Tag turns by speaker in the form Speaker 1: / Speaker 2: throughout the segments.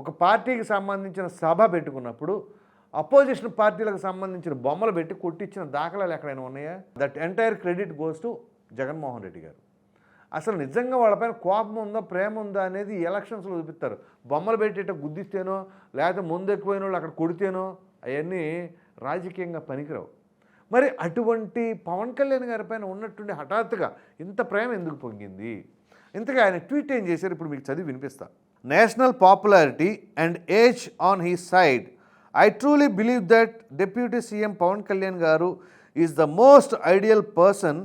Speaker 1: ఒక పార్టీకి సంబంధించిన సభ పెట్టుకున్నప్పుడు అపోజిషన్ పార్టీలకు సంబంధించిన బొమ్మలు పెట్టి కొట్టించిన దాఖలాలు ఎక్కడైనా ఉన్నాయా? That entire credit goes to Jaganmohan Reddy గారు. అసలు నిజంగా వాళ్ళపైన కోపం ఉందా, ప్రేమ ఉందా అనేది ఎలక్షన్స్లో చూపిస్తారు. బొమ్మలు పెట్టేట గుద్దిస్తేనో లేకపోతే ముందు ఎక్కువైన వాళ్ళు అక్కడ కొడితేనో అవన్నీ రాజకీయంగా పనికిరావు. మరి అటువంటి పవన్ కళ్యాణ్ గారి పైన ఉన్నట్టుండి హఠాత్తుగా ఇంత ప్రేమ ఎందుకు పొంగింది? ఇంతగా ఆయన ట్వీట్ ఏం చేశారు ఇప్పుడు మీకు చదివి వినిపిస్తా. National popularity and age on his side, I truly believe that deputy CM Pawan Kalyan గారు is the most ideal person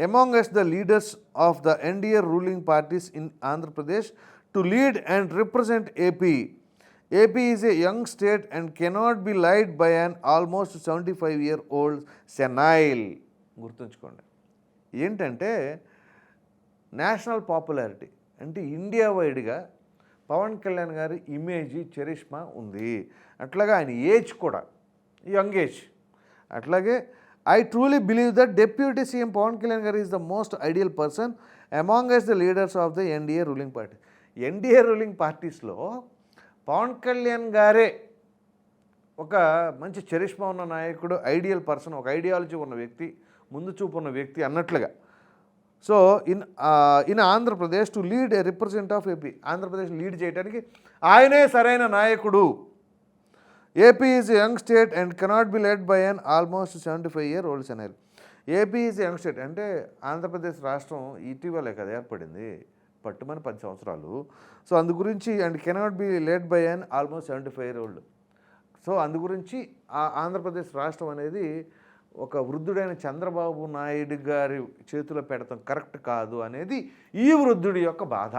Speaker 1: amongst the leaders of the NDA ruling parties in Andhra Pradesh to lead and represent AP. AP is a young state and cannot be led by an almost 75-year-old senile. గుర్తుంచుకోండి. ఏంటంటే national popularity అంటే India వైడ్గా పవన్ కళ్యాణ్ గారి image charisma ఉంది. అట్లాగే ఆయన age కూడా young age. అట్లాగే I truly believe that Deputy CM Pawan Kalyan Garu is the most ideal person amongst the leaders of the NDA ruling party. NDA ruling parties-లో పవన్ కళ్యాణ్ గారే ఒక మంచి చరిష్మా ఉన్న నాయకుడు, ఐడియల్ పర్సన్, ఒక ఐడియాలజీ ఉన్న వ్యక్తి, ముందు చూపు ఉన్న వ్యక్తి అన్నట్లుగా. So in Andhra Pradesh to lead a represent of AP, Andhra Pradesh lead చేయడానికి ఆయనే సరైన నాయకుడు. AP is young state and cannot be led by an almost 75-year-old senile. AP is young state అంటే ఆంధ్రప్రదేశ్ రాష్ట్రం ఇటీవలే కదా ఏర్పడింది, పట్టుమని 10 సంవత్సరాలు. సో అందు గురించి and cannot be led by an almost 75-year-old. So అందు గురించి ఆంధ్రప్రదేశ్ రాష్ట్రం అనేది ఒక వృద్ధుడైన చంద్రబాబు నాయుడు గారి చేతిలో పెడతాం కరెక్ట్ కాదు అనేది ఈ వృద్ధుడి యొక్క బాధ.